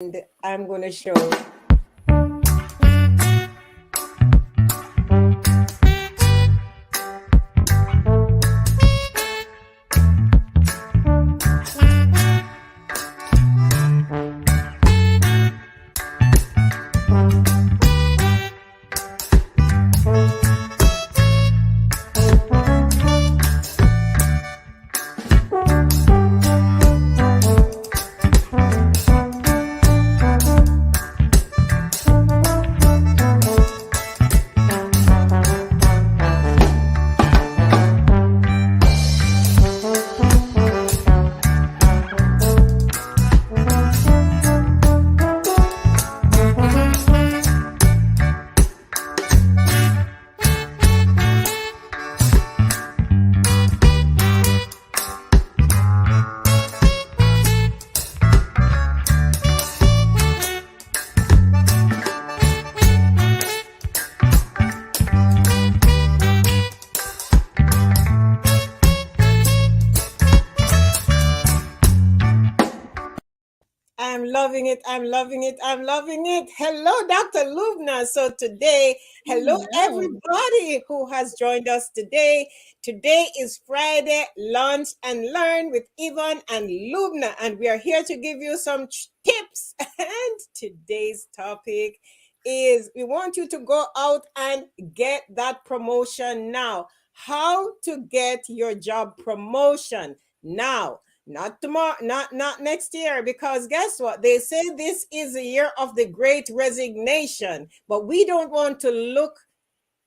and I'm going to show. I'm loving it. I'm loving it. I'm loving it. Hello, Dr. Loubna. So today, hello everybody who has joined us today. Today is Friday, Lunch and Learn with Yvonne and Loubna, and we are here to give you some tips. And today's topic is we want you to go out and get that promotion now. How to get your job promotion now. Not tomorrow, not next year, because guess what? They say this is the year of the great resignation, but we don't want to look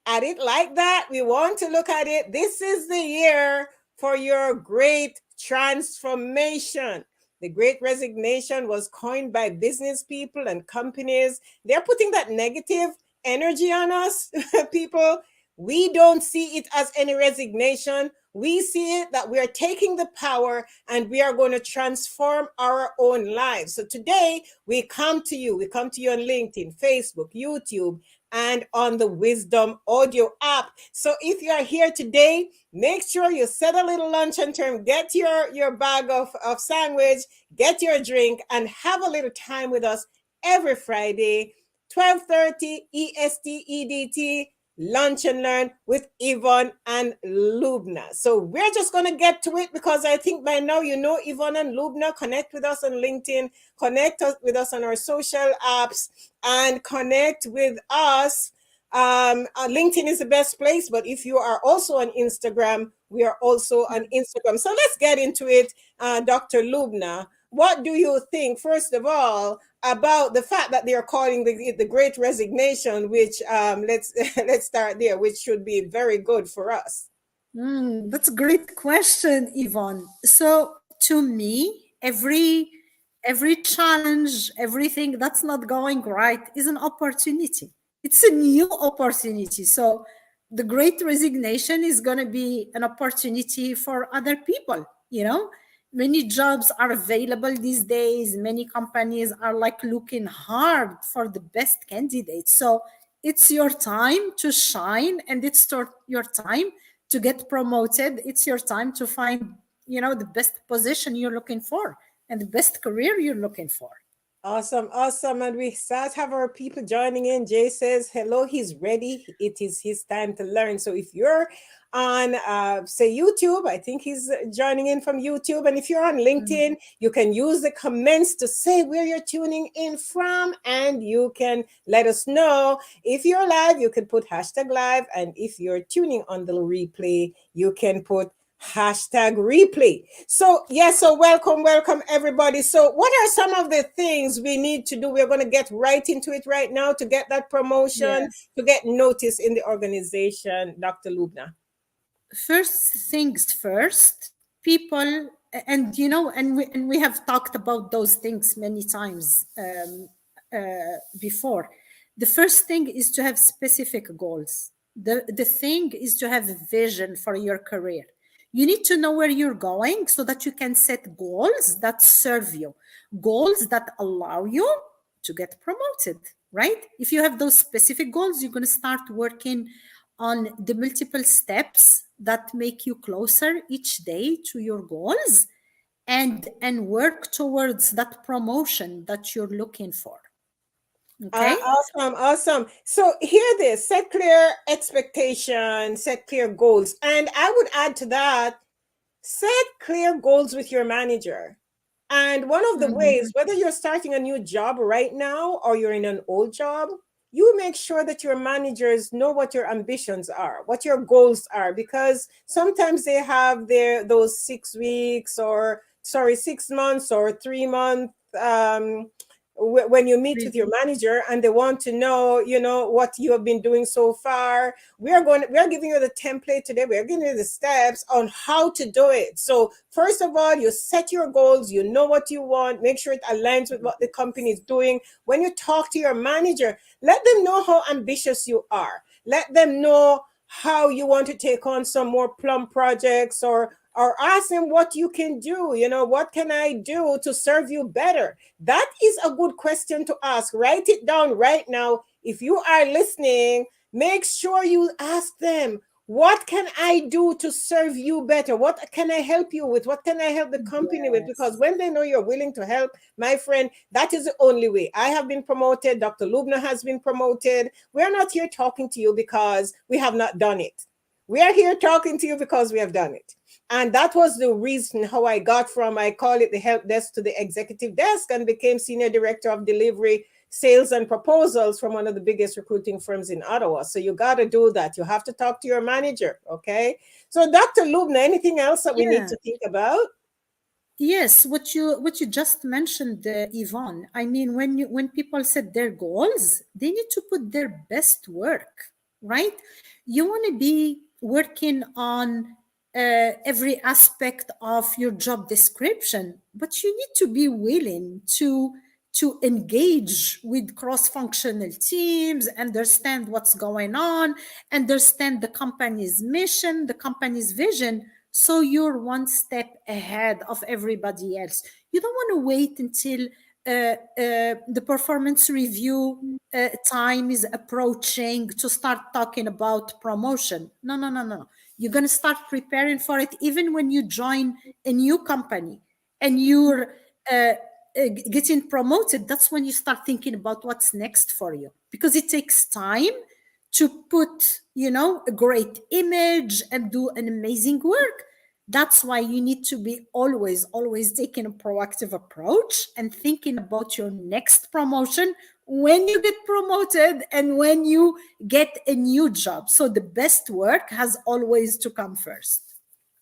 at it like that. We want to look at it. This is the year for your great transformation. The great resignation was coined by business people and companies. They're putting that negative energy on us, people. We don't see it as any resignation. We see it that we are taking the power and we are going to transform our own lives. So today we come to you. We come to you on LinkedIn, Facebook, YouTube, and on the Wisdom Audio app. So if you are here today, make sure you set a little lunch and term, get your bag of sandwich, get your drink, and have a little time with us every Friday, 12:30 EST EDT. Lunch and Learn with Yvonne and Loubna. So we're just going to get to it because I think by now you know Yvonne and Loubna. Connect with us on LinkedIn, connect with us on our social apps, and connect with us. LinkedIn is the best place, but if you are also on Instagram, we are also on Instagram. So let's get into it, Dr. Loubna. What do you think, first of all, about the fact that they are calling the Great Resignation, which let's start there, which should be very good for us? That's a great question, Yvonne. So to me, every challenge, everything that's not going right is an opportunity. It's a new opportunity. So the Great Resignation is going to be an opportunity for other people, Many jobs are available these days. Many companies are like looking hard for the best candidates. So it's your time to shine, and it's your time to get promoted. It's your time to find, the best position you're looking for and the best career you're looking for. Awesome. And we start have our people joining in. Jay says, hello, he's ready. It is his time to learn. So if you're on, say, YouTube, I think he's joining in from YouTube. And if you're on LinkedIn, you can use the comments to say where you're tuning in from, and you can let us know. If you're live, you can put #live. And if you're tuning on the replay, you can put #replay. So so welcome everybody. So what are some of the things we need to do? We're going to get right into it right now to get that promotion, to get notice in the organization, Dr. Loubna. First things first, people, and we have talked about those things many times before. The first thing is to have specific goals. The thing is to have a vision for your career. You need to know where you're going so that you can set goals that serve you, goals that allow you to get promoted, right? If you have those specific goals, you're going to start working on the multiple steps that make you closer each day to your goals. and work towards that promotion that you're looking for. Okay? Awesome, awesome. So hear this, set clear expectations, set clear goals. And I would add to that, set clear goals with your manager. And one of the Mhm. ways, whether you're starting a new job right now or you're in an old job, you make sure that your managers know what your ambitions are, what your goals are, because sometimes they have those 6 weeks or sorry, 6 months or 3 month when you meet with your Review. manager and they want to know, what you have been doing so far. We are giving you the template today. We're giving you the steps on how to do it. So first of all, you set your goals, you know what you want, make sure it aligns with what the company is doing. When you talk to your manager, let them know how ambitious you are. Let them know how you want to take on some more plum projects, or ask them what you can do. What can I do to serve you better? That is a good question to ask. Write it down right now. If you are listening, make sure you ask them, what can I do to serve you better? What can I help you with? What can I help the company with? Because Yes. when they know you're willing to help, my friend, that is the only way. I have been promoted. Dr. Loubna has been promoted. We're not here talking to you because we have not done it. We are here talking to you because we have done it. And that was the reason how I got from, I call it the help desk to the executive desk, and became senior director of delivery, sales, and proposals from one of the biggest recruiting firms in Ottawa. So you got to do that. You have to talk to your manager. Okay. So Dr. Loubna, anything else that we need Yeah. to think about? Yes, what you just mentioned, Yvonne. I mean, when people set their goals, they need to put their best work, right? You want to be working on every aspect of your job description, but you need to be willing to engage with cross-functional teams, understand what's going on, understand the company's mission, the company's vision, so you're one step ahead of everybody else. You don't want to wait until the performance review time is approaching to start talking about promotion. No, no, no, no. You're going to start preparing for it even when you join a new company and you're getting promoted. That's when you start thinking about what's next for you, because it takes time to put, a great image and do an amazing work. That's why you need to be always taking a proactive approach and thinking about your next promotion when you get promoted and when you get a new job. So the best work has always to come first.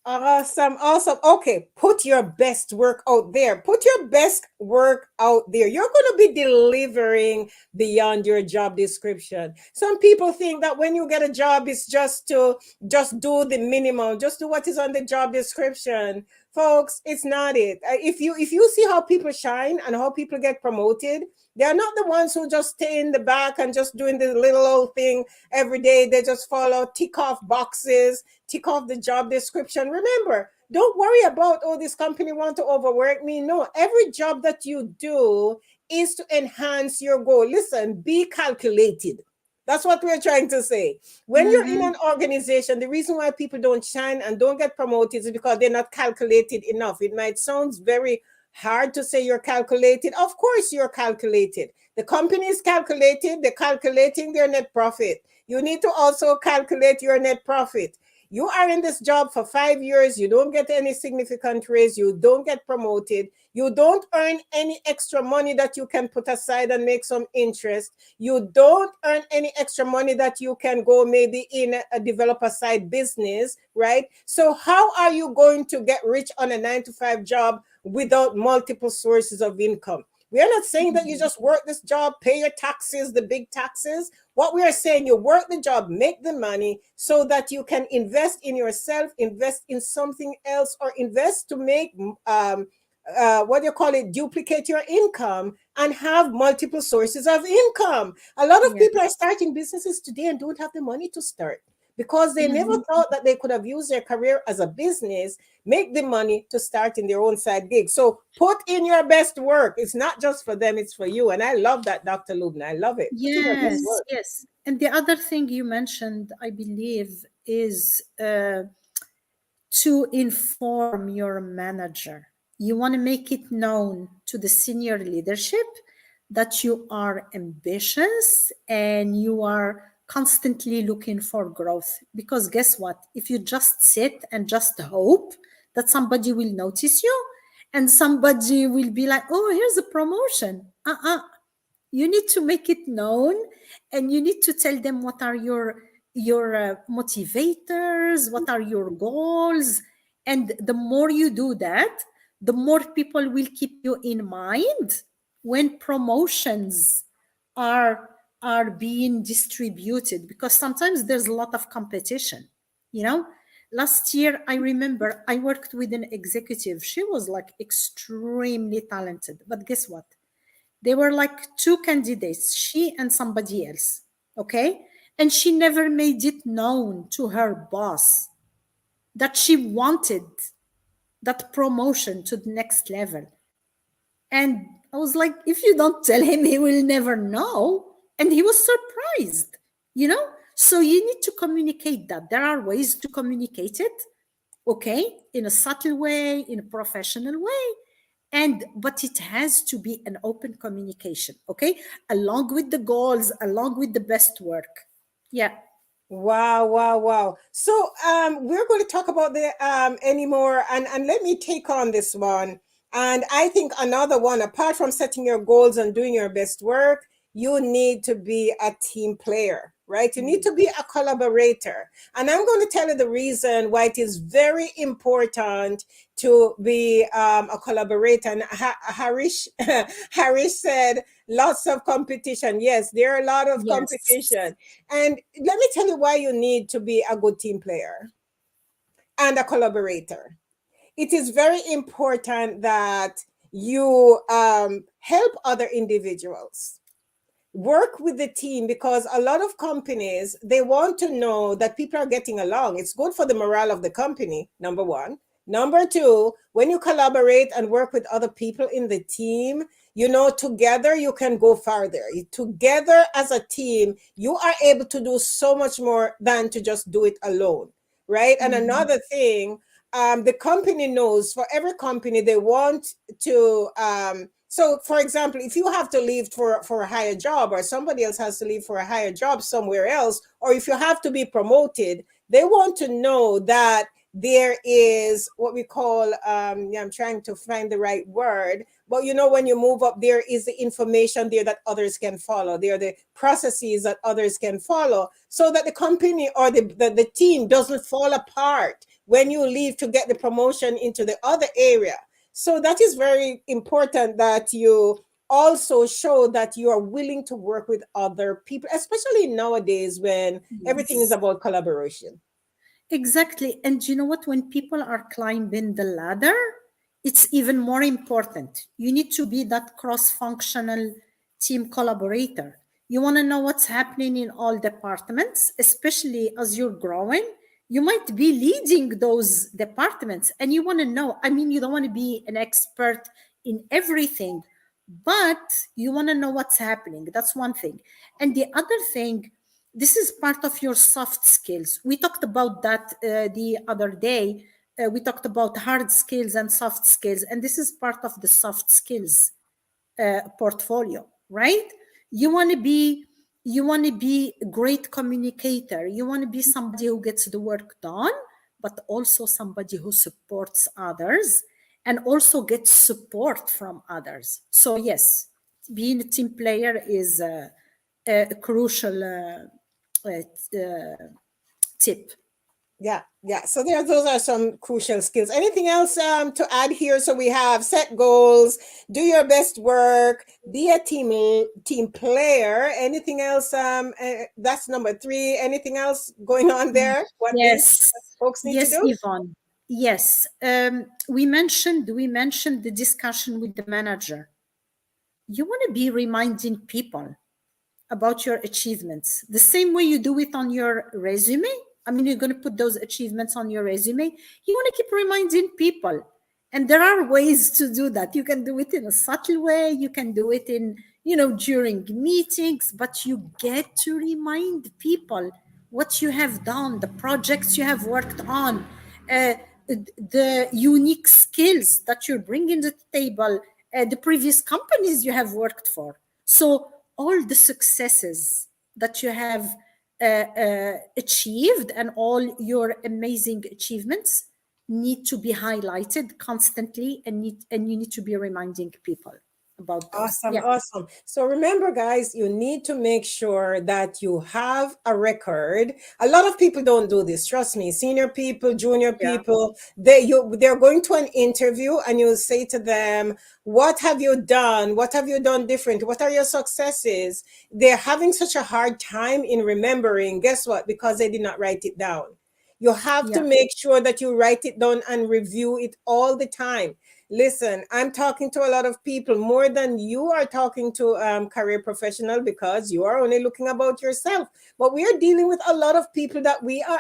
Awesome, awesome. Okay, put your best work out there. Put your best work out there. You're going to be delivering beyond your job description. Some people think that when you get a job, it's just do the minimum, just do what is on the job description. Folks, it's not it. If you see how people shine and how people get promoted, they're not the ones who just stay in the back and just doing the little old thing every day. They just follow, tick off boxes, tick off the job description. Remember, don't worry about, oh, this company want to overwork me. No, every job that you do is to enhance your goal. Listen, be calculated. That's what we're trying to say. When you're in Mm-hmm. an organization, the reason why people don't shine and don't get promoted is because they're not calculated enough. It might sound very hard to say you're calculated. Of course, you're calculated. The company is calculated. They're calculating their net profit. You need to also calculate your net profit. You are in this job for 5 years, you don't get any significant raise, you don't get promoted, you don't earn any extra money that you can put aside and make some interest, you don't earn any extra money that you can go maybe in a developer side business, right? So how are you going to get rich on a 9 to 5 job without multiple sources of income? We are not saying that you just work this job, pay your taxes, the big taxes. What we are saying, you work the job, make the money so that you can invest in yourself, invest in something else, or invest to make, what do you call it, duplicate your income and have multiple sources of income. A lot of people are Yes. starting businesses today and don't have the money to start because they never Mm-hmm. thought that they could have used their career as a business, make the money to start in their own side gig. So put in your best work. It's not just for them, it's for you. And I love that, Dr. Loubna. I love it. Put in your best Yes, work. yes. And the other thing you mentioned, I believe, is to inform your manager. You want to make it known to the senior leadership that you are ambitious and you are constantly looking for growth. Because guess what? If you just sit and just hope that somebody will notice you and somebody will be like, oh, here's a promotion. You need to make it known, and you need to tell them what are your motivators, what are your goals. And the more you do that, the more people will keep you in mind when promotions are are being distributed, because sometimes there's a lot of competition, you know. Last year, I remember I worked with an executive. She was like extremely talented, but guess what? They were like two candidates, she and somebody else. Okay. And she never made it known to her boss that she wanted that promotion to the next level. And I was like, if you don't tell him, he will never know. And he was surprised, you know? So you need to communicate that. There are ways to communicate it, okay, in a subtle way, in a professional way. And but it has to be an open communication, okay, along with the goals, along with the best work. Yeah. Wow, wow, wow. So we're going to talk about the anymore, and let me take on this one. And I think another one, apart from setting your goals and doing your best work, you need to be a team player, right? You need to be a collaborator. And I'm going to tell you the reason why it is very important to be a collaborator. And Harish, Harish said, lots of competition. Yes, there are a lot of Yes. competition. And let me tell you why you need to be a good team player and a collaborator. It is very important that you help other individuals, work with the team, because a lot of companies, they want to know that people are getting along. It's good for the morale of the company, number one. Number two, when you collaborate and work with other people in the team, you know, together you can go farther. Together as a team, you are able to do so much more than to just do it alone, right? And another thing, the company knows, for every company, they want to so for example, if you have to leave for a higher job, or somebody else has to leave for a higher job somewhere else, or if you have to be promoted, they want to know that there is what we call yeah, I'm trying to find the right word, but you know, when you move up, there is the information there that others can follow. There are the processes that others can follow, so that the company or the team doesn't fall apart when you leave to get the promotion into the other area. So that is very important, that you also show that you are willing to work with other people, especially nowadays when everything is Yes. about collaboration. Exactly. And you know what? When people are climbing the ladder, it's even more important. You need to be that cross functional team collaborator. You want to know what's happening in all departments, especially as you're growing. You might be leading those departments and you want to know. I mean, you don't want to be an expert in everything, but you want to know what's happening. That's one thing. And the other thing, this is part of your soft skills. We talked about that the other day. We talked about hard skills and soft skills, and this is part of the soft skills portfolio, right? You want to be a great communicator. You want to be somebody who gets the work done, but also somebody who supports others and also gets support from others. So yes, being a team player is a crucial tip. Yeah, yeah. So those are some crucial skills. Anything else to add here? So we have set goals, do your best work, be a team player. Anything else? That's number three. Anything else going on there? What these Yes, folks need to yes, do? Yvonne. Yes, we mentioned the discussion with the manager. You want to be reminding people about your achievements the same way you do it on your resume. I mean, you're going to put those achievements on your resume. You want to keep reminding people. And there are ways to do that. You can do it in a subtle way. You can do it in, during meetings, but you get to remind people what you have done, the projects you have worked on, uh, the unique skills that you're bringing to the table, the previous companies you have worked for. So all the successes that you have achieved and all your amazing achievements need to be highlighted constantly, and you need to be reminding people about those. Awesome, Yeah, awesome. So remember, guys, you need to make sure that you have a record. A lot of people don't do this. Trust me, senior people, junior yeah, people, they're going to an interview and you say to them, "What have you done? What have you done different? What are your successes?" They're having such a hard time in remembering. Guess what? Because they did not write it down. You have to yeah, make sure that you write it down and review it all the time. Listen, I'm talking to a lot of people more than you are talking to career professional, because you are only looking about yourself. But we are dealing with a lot of people that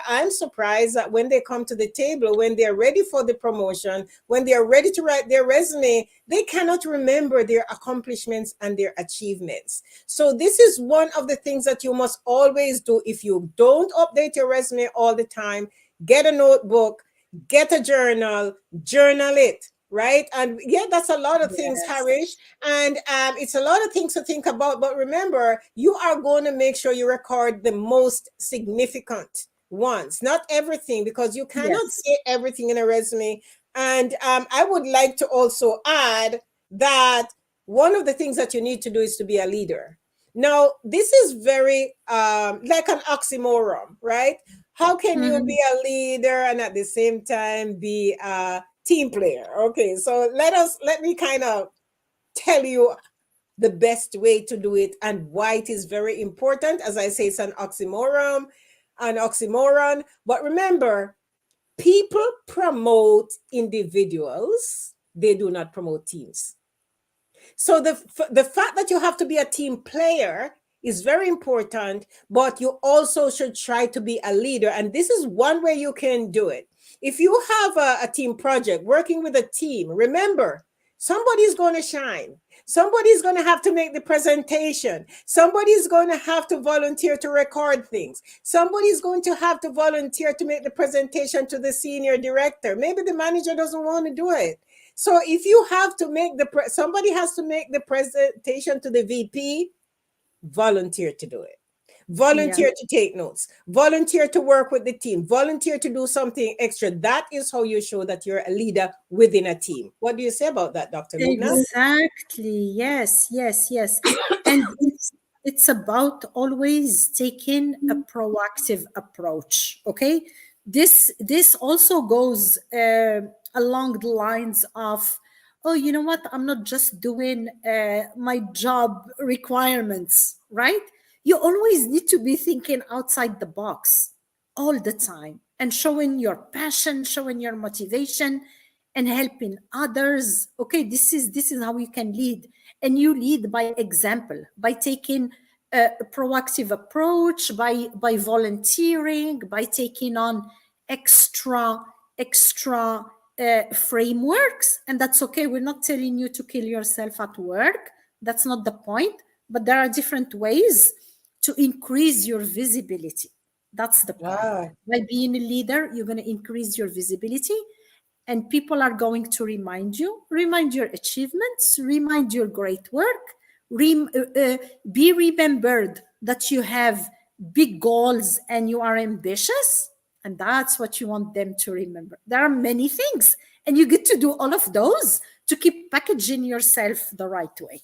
I'm surprised that when they come to the table, when they're ready for the promotion, when they are ready to write their resume, they cannot remember their accomplishments and their achievements. So this is one of the things that you must always do. If you don't update your resume all the time, get a notebook, get a journal, journal it, right? And yeah, that's a lot of things, yes, Harish. And it's a lot of things to think about. But remember, you are going to make sure you record the most significant ones, not everything, because you cannot yes, say everything in a resume. And I would like to also add that one of the things that you need to do is to be a leader. Now, this is very like an oxymoron, right? How can you be mhm. a leader and at the same time be a team player? Okay, so let me kind of tell you the best way to do it and why it is very important. As I say, it's an oxymoron. But remember, people promote individuals, they do not promote teams. So the fact that you have to be a team player is very important, but you also should try to be a leader. And this is one way you can do it. If you have a team project, working with a team, remember, somebody's going to shine. Somebody's going to have to make the presentation. Somebody's going to have to volunteer to record things. Somebody's going to have to volunteer to make the presentation to the senior director. Maybe the manager doesn't want to do it. So if you have to make somebody has to make the presentation to the VP, volunteer to do it. Yeah. Volunteer to take notes. Volunteer to work with the team. Volunteer to do something extra. That is how you show that you're a leader within a team. What do you say about that, Dr. Loubna? Exactly. Yes, yes, yes. And it's about always taking a proactive approach. Okay. This also goes along the lines of, oh, you know what? I'm not just doing my job requirements, right? You always need to be thinking outside the box all the time and showing your passion, showing your motivation, and helping others. Okay, this is how you can lead, and you lead by example, by taking a proactive approach, by volunteering, by taking on extra frameworks. And that's okay, we're not telling you to kill yourself at work, that's not the point, but there are different ways to increase your visibility. That's the point. Ah, By being a leader, you're going to increase your visibility, and people are going to remind your achievements, remind your great work, be remembered that you have big goals and you are ambitious. And that's what you want them to remember. There are many things, and you get to do all of those to keep packaging yourself the right way.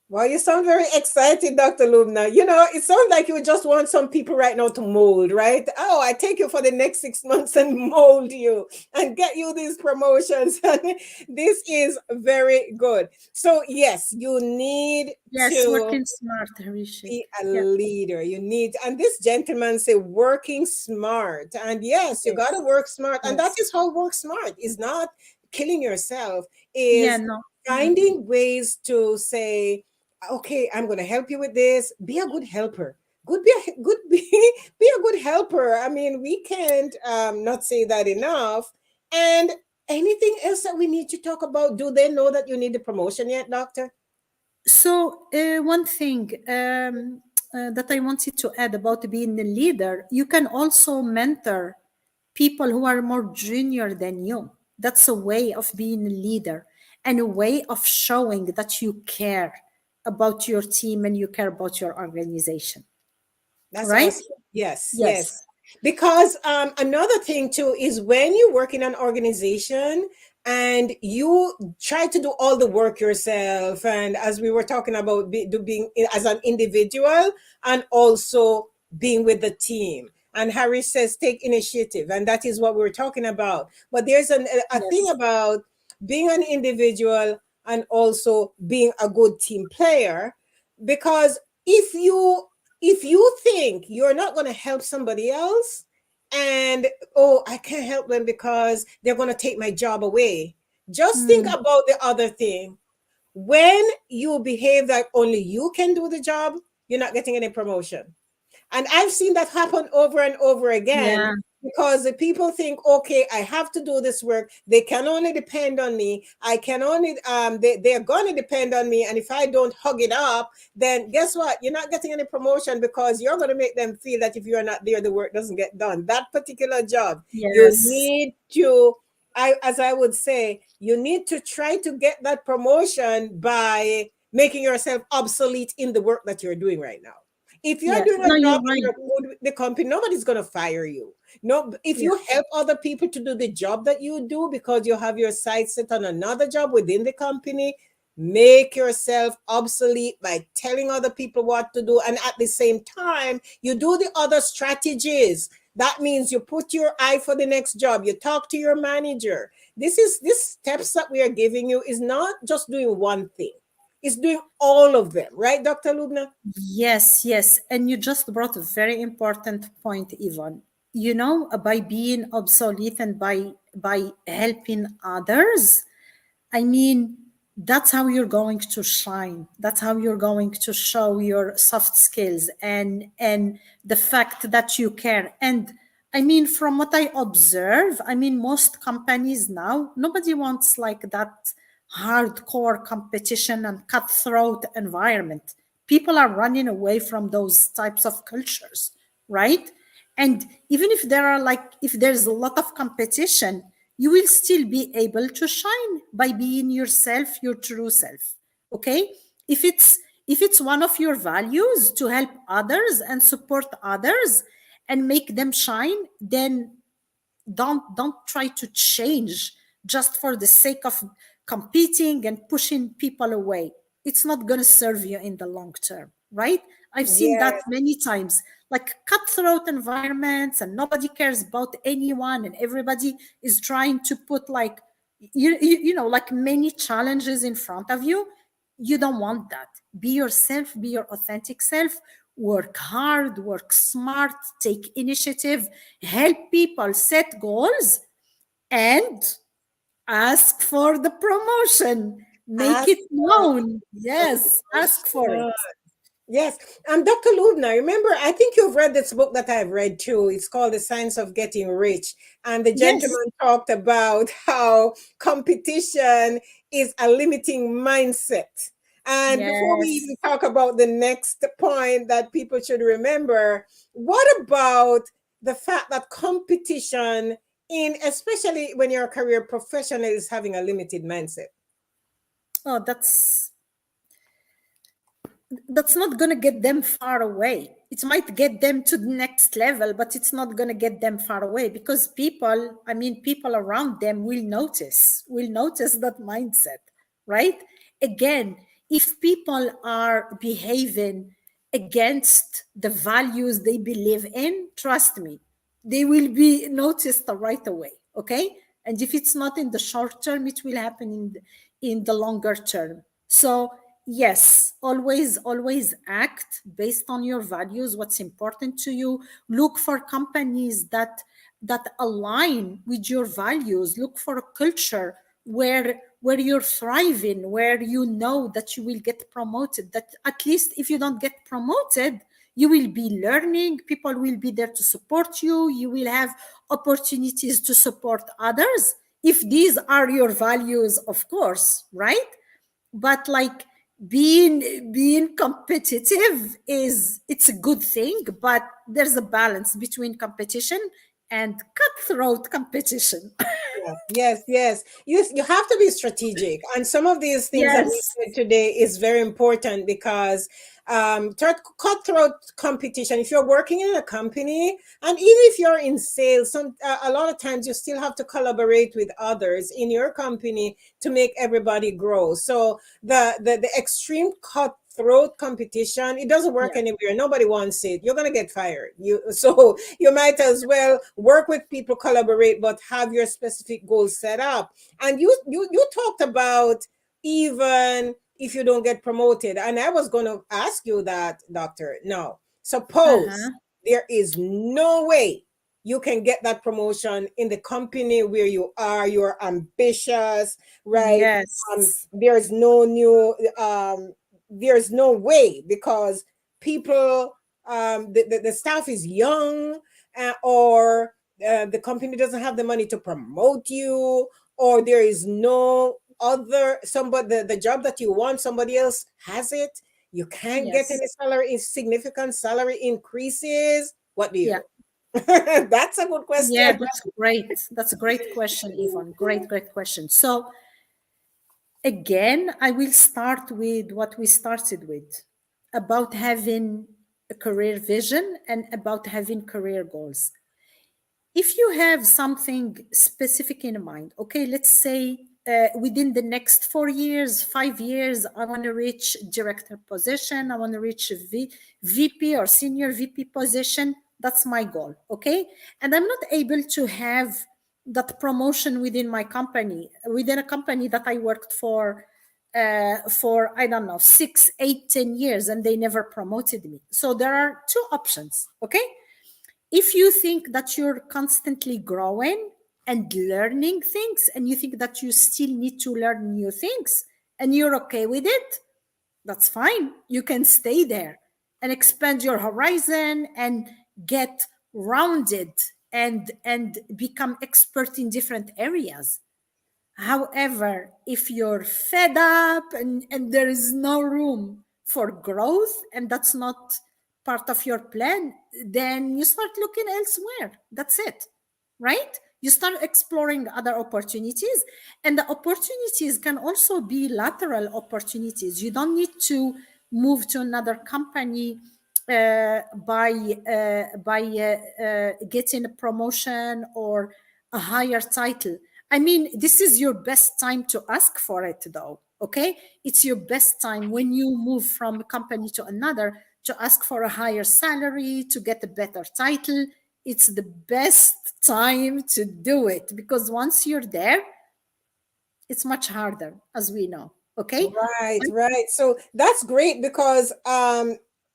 well, you sound very excited, Dr. Loubna. It sounds like you just want some people right now to mold, right? Oh, I take you for the next 6 months and mold you and get you these promotions. This is very good. So, yes, you need Yes, to working smart, Rishi. be a Yeah, leader. And this gentleman say working smart. And yes, you got to yes, work smart. And that yes. is how work smart is not killing yourself, Yeah, is no. Mhm. finding ways to say, okay, I'm going to help you with this. Be a good helper. Be a good helper. I mean, we can't not say that enough. And anything else that we need to talk about? Do they know that you need the promotion yet, doctor? So, one thing that I wanted to add about being a leader, you can also mentor people who are more junior than you. That's a way of being a leader and a way of showing that you care about your team and you care about your organization. That's Right? awesome. Yes, Yes. yes. Because another thing too is when you work in an organization and you try to do all the work yourself, and as we were talking about being as an individual and also being with the team. And Harry says take initiative, and that is what we were talking about. But there's a thing Yes. about being an individual and also being a good team player, because if you if you think you're not going to help somebody else, and oh, I can't help them because they're going to take my job away, just think Mm, about the other thing. When you behave like only you can do the job, you're not getting any promotion. And I've seen that happen over and over again, yeah. because the people think, okay, I have to do this work. They can only depend on me. I can only, they're going to depend on me. And if I don't hug it up, then guess what? You're not getting any promotion, because you're going to make them feel that if you're not there, the work doesn't get done. That particular job, you Yes. need to, as I would say, you need to try to get that promotion by making yourself obsolete in the work that you're doing right now. If you're Yeah. doing No, a you're job and right. you're good with the company, nobody's going to fire you. No, if Yeah. you help other people to do the job that you do because you have your sights set on another job within the company, make yourself obsolete by telling other people what to do. And at the same time, you do the other strategies. That means you put your eye for the next job. You talk to your manager. This steps that we are giving you is not just doing one thing. It's doing all of them, right, Dr. Lubna? Yes, yes. And you just brought a very important point, Yvonne. You know, by being obsolete and by helping others, I mean, that's how you're going to shine. That's how you're going to show your soft skills and the fact that you care. And I mean, from what I observe, I mean, most companies now, nobody wants like that hardcore competition and cutthroat environment. People are running away from those types of cultures, right? And even if there are like, if there's a lot of competition, you will still be able to shine by being yourself, your true self. Okay? If it's if it's one of your values to help others and support others and make them shine, then don't try to change just for the sake of competing and pushing people away. It's not going to serve you in the long term, right? I've seen that Yes, many times, like cutthroat environments, and nobody cares about anyone, and everybody is trying to put like like many challenges in front of you. You don't want that. Be yourself, be your authentic self, work hard, work smart, take initiative, help people set goals, and ask for the promotion. Make ask it for known. the Yes, ask for it. promotion. Yes. Dr. Lubna, remember, I think you've read this book that I've read too. It's called The Science of Getting Rich. And the Yes, gentleman talked about how competition is a limiting mindset. And before we yes. even talk about the next point that people should remember, what about the fact that competition, in especially when you're a career professional, is having a limited mindset? Oh, that's not going to get them far away. It might get them to the next level, but it's not going to get them far away because people, I mean, people around them will notice that mindset, right? Again, if people are behaving against the values they believe in, trust me, they will be noticed right away. Okay. And if it's not in the short term, it will happen in the longer term. So yes, always act based on your values, what's important to you. Look for companies that align with your values. Look for a culture where you're thriving, where you know that you will get promoted, that at least if you don't get promoted, you will be learning, people will be there to support you, you will have opportunities to support others, if these are your values, of course, right? But like being competitive, is it's a good thing, but there's a balance between competition and cutthroat competition. Yes, yes. You have to be strategic. And some of these things that we Yes. said today is very important because cutthroat competition, if you're working in a company and even if you're in sales, a lot of times you still have to collaborate with others in your company to make everybody grow. So the extreme cutthroat competition, it doesn't work Yeah. anywhere. Nobody wants it. You're gonna get fired. So you might as well work with people, collaborate, but have your specific goals set up. And you talked about even if you don't get promoted, and I was going to ask you that, doctor. Now suppose Uh-huh. there is no way you can get that promotion in the company where you are, you're ambitious, right? Yes. There's no new there's no way because people the staff is young, or the company doesn't have the money to promote you, or there is no other somebody the job that you want, somebody else has it. You can't get Yes. any salary, significant salary increases. What do you Yeah. do? That's a good Yeah, question. that's great. That's a great question, Yvonne. Great, great question. So again, I will start with what we started with about having a career vision and about having career goals. If you have something specific in mind, okay, let's say within the next 4 years, 5 years, I want to reach director position, I want to reach a VP or senior VP position. That's my goal, okay? And I'm not able to have that promotion within my company, within a company that I worked for I don't know 6, 8, 10 years, and they never promoted me. So there are two options, okay? If you think that you're constantly growing and learning things and you think that you still need to learn new things and you're okay with it, that's fine. You can stay there and expand your horizon and get rounded and become expert in different areas. However, if you're fed up and there is no room for growth and that's not part of your plan, then you start looking elsewhere. That's it, right? You start exploring other opportunities, and the opportunities can also be lateral opportunities. You don't need to move to another company by getting a promotion or a higher title. I mean, this is your best time to ask for it, though. Okay, it's your best time when you move from a company to another to ask for a higher salary, to get a better title. It's the best time to do it because once you're there, it's much harder, as we know. Okay. Right, right. So that's great because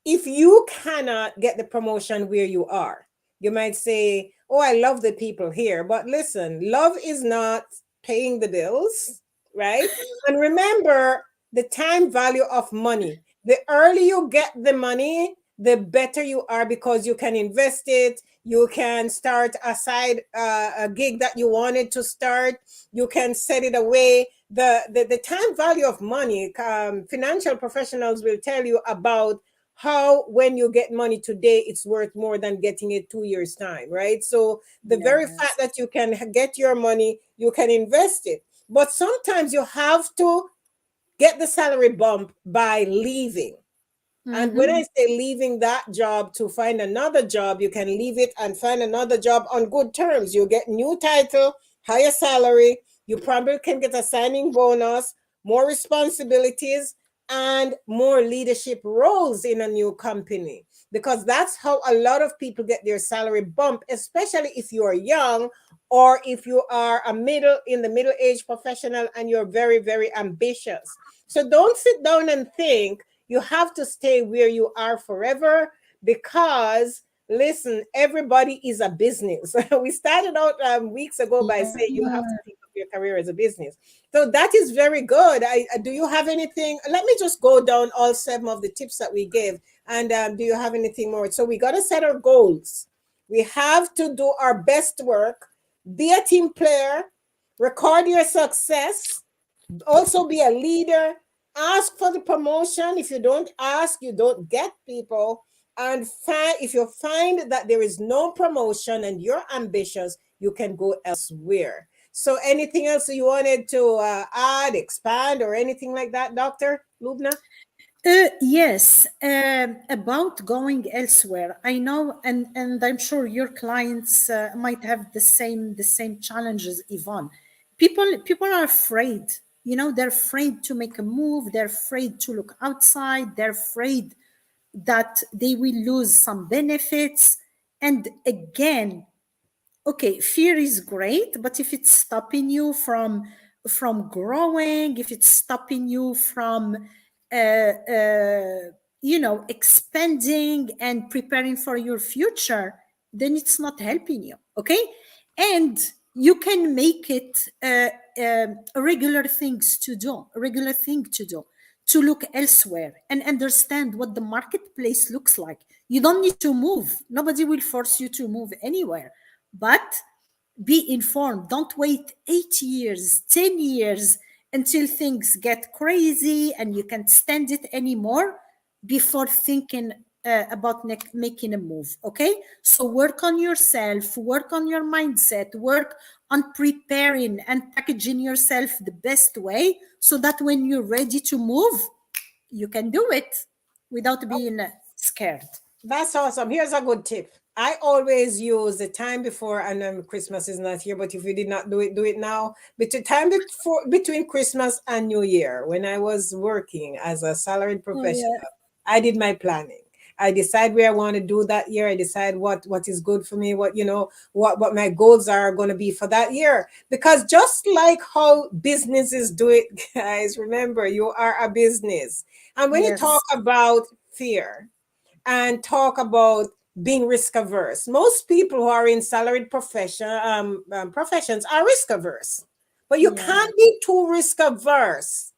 if you cannot get the promotion where you are, you might say, "Oh, I love the people here." But listen, love is not paying the bills, right? And remember the time value of money. The earlier you get the money, the better you are because you can invest it. You can start aside a gig that you wanted to start. You can set it away. The time value of money, financial professionals will tell you about how when you get money today it's worth more than getting it 2 years time, right? So the very fact Yes. that you can get your money, you can invest it, but sometimes you have to get the salary bump by leaving. And when I Mm-hmm. say leaving that job to find another job, you can leave it and find another job on good terms. You get new title, higher salary. You probably can get a signing bonus, more responsibilities, and more leadership roles in a new company. Because that's how a lot of people get their salary bump, especially if you are young or if you are a middle age professional and you're very, very ambitious. So don't sit down and think you have to stay where you are forever because listen, everybody is a business. We started out weeks ago by Yeah. saying you have to think of your career as a business. So that is very good. Do you have anything? Let me just go down all 7 of the tips that we gave. And do you have anything more? So we got to set our goals. We have to do our best work, be a team player, record your success, also be a leader, ask for the promotion. If you don't ask, you don't get people. And if you find that there is no promotion and you're ambitious, you can go elsewhere. So anything else you wanted to add, expand, or anything like that, Dr. Loubna? Yes, about going elsewhere. I know, and I'm sure your clients might have the same challenges, Yvonne. People are afraid. You know, they're afraid to make a move. They're afraid to look outside. They're afraid that they will lose some benefits. And again, okay, fear is great, but if it's stopping you from growing, if it's stopping you from expanding and preparing for your future, then it's not helping you. Okay, and you can make it a regular thing to do, to look elsewhere and understand what the marketplace looks like. You don't need to move. Nobody will force you to move anywhere, but be informed. Don't wait 8 years, 10 years until things get crazy and you can't stand it anymore before thinking about making a move. Okay, so work on yourself, work on your mindset, work on preparing and packaging yourself the best way, so that when you're ready to move, you can do it without being scared. That's awesome. Here's a good tip. I always use the time before, and Christmas is not here, but if you did not do it now. Between Christmas and New Year, when I was working as a salaried Oh, professional, yeah. I did my planning. I decide where I want to do that year. I decide what is good for me, what my goals are going to be for that year. Because just like how businesses do it, guys, remember you are a business. And when you talk Yes. about fear and talk about being risk averse, most people who are in salaried professions are risk averse. But you Yeah. can't be too risk averse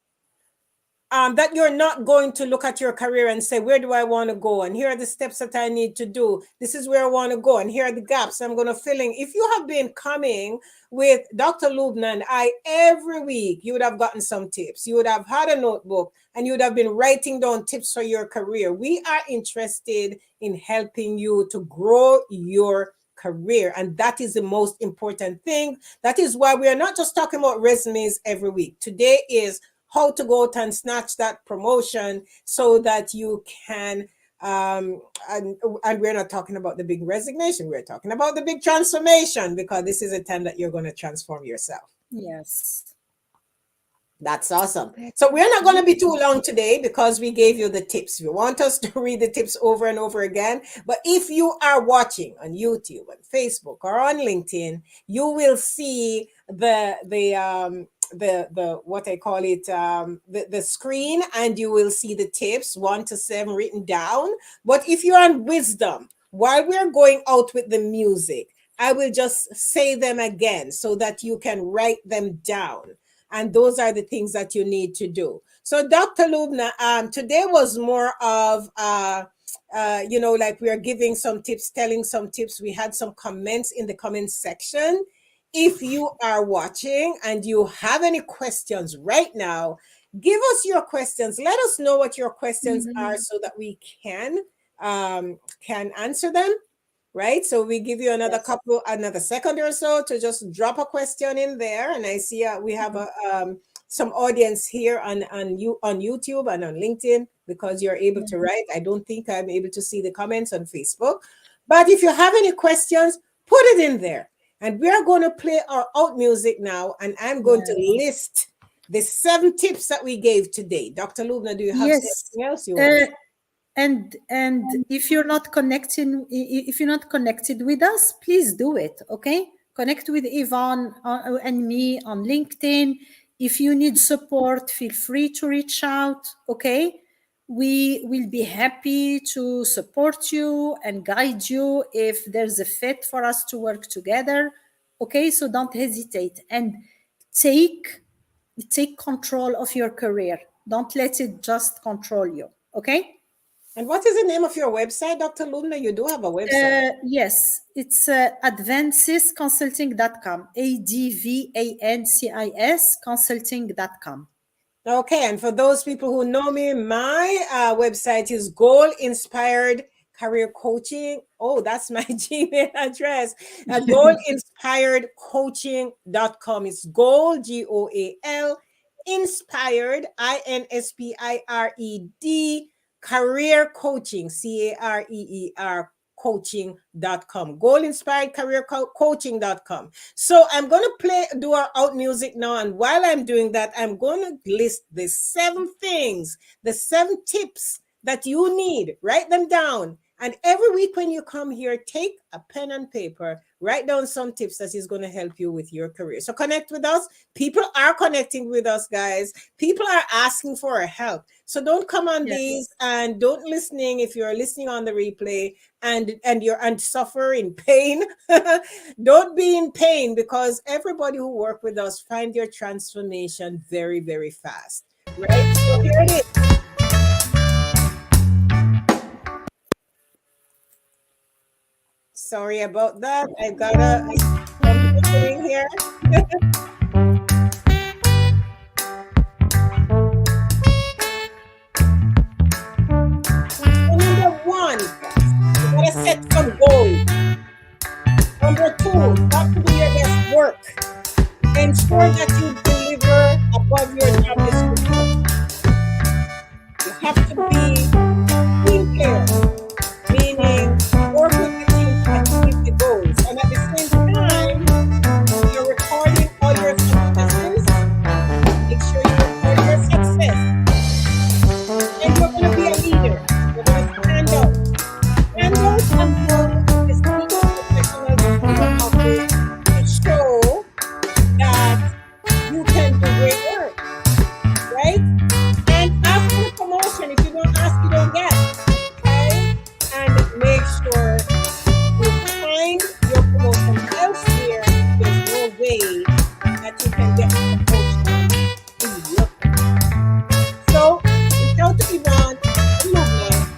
that you're not going to look at your career and say, where do I want to go? And here are the steps that I need to do. This is where I want to go. And here are the gaps I'm going to fill in. If you have been coming with Dr. Loubna and I every week, you would have gotten some tips. You would have had a notebook and you would have been writing down tips for your career. We are interested in helping you to grow your career. And that is the most important thing. That is why we are not just talking about resumes every week. Today is how to go out and snatch that promotion so that you can and we're not talking about the big resignation, we're talking about the big transformation, because this is a time that you're going to transform yourself. Yes. That's awesome. So we're not going to be too long today because we gave you the tips. You want us to read the tips over and over again. But if you are watching on YouTube, on Facebook, or on LinkedIn, you will see the what I call it, the screen, and you will see the tips 1 to 7 written down. But if you're on Wisdom, while we're going out with the music, I will just say them again so that you can write them down. And those are the things that you need to do. So, Dr. Loubna, today was more of, like we are giving some tips, telling some tips. We had some comments in the comments section. If you are watching and you have any questions right now, give us your questions. Let us know what your questions are so that we can answer them. Right, so we give you another Yes. second or so to just drop a question in there. And I see we have some audience here on YouTube and on LinkedIn, because you're able to write. I don't think I'm able to see the comments on Facebook, but if you have any questions, put it in there. And we are going to play our out music now, and I'm going to list the 7 tips that we gave today. Dr. Loubna, do you have Yes. anything else you want to say? And if you're not connected with us, please do it. Okay, connect with Yvonne and me on LinkedIn. If you need support, feel free to reach out. Okay, we will be happy to support you and guide you if there's a fit for us to work together. Okay, so don't hesitate and take control of your career. Don't let it just control you. Okay. And what is the name of your website, Dr. Loubna? You do have a website. Yes, it's advancisconsulting.com, ADVANCIS consulting.com. Okay, and for those people who know me, my website is Goal Inspired career coaching. Oh, that's my Gmail address. Goalinspiredcoaching.com. It's goal, GOAL, inspired, INSPIRED, career coaching, CAREER coaching.com. Goal inspired career coaching.com. So I'm going to do our out music now. And while I'm doing that, I'm going to list the 7 things, the 7 tips that you need. Write them down. And every week when you come here, take a pen and paper, write down some tips that is going to help you with your career. So connect with us. People are connecting with us, guys. People are asking for our help. So don't come on these and don't listening if you're listening on the replay and you're and suffer in pain. Don't be in pain, because everybody who work with us find your transformation very, very fast. Right? So here it is. Sorry about that. I got something doing here. So number 1, you gotta set some goals. Number 2, got to do your best work. Ensure that you deliver above your job description. You have to be team player, meaning work with the team to achieve the goals. And at the same time, you're recording all your successes. Make sure you record your success. And you're going to be a leader. You're going to stand out. Stand out among the senior professionals in your office to show that you can do great work. Right? And ask for a promotion. If you don't ask, you don't get. Okay? And make sure you find your promotion elsewhere. There's no way that you can get a promotion in your company. So reach out to Yvonne and Loubna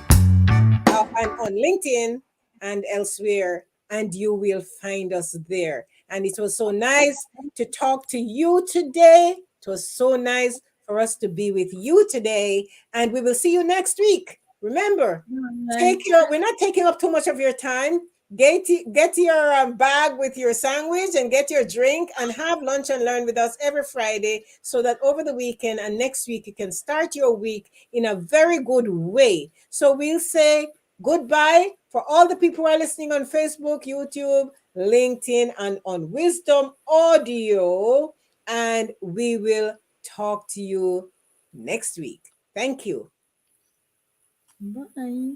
and on LinkedIn and elsewhere, and you will find us there. And it was so nice to talk to you today. It was so nice for us to be with you today, and we will see you next week. Remember, we're not taking up too much of your time. Get your bag with your sandwich and get your drink and have lunch and learn with us every Friday, so that over the weekend and next week you can start your week in a very good way. So we'll say goodbye for all the people who are listening on Facebook, YouTube, LinkedIn, and on Wisdom Audio. And we will talk to you next week. Thank you. Bye.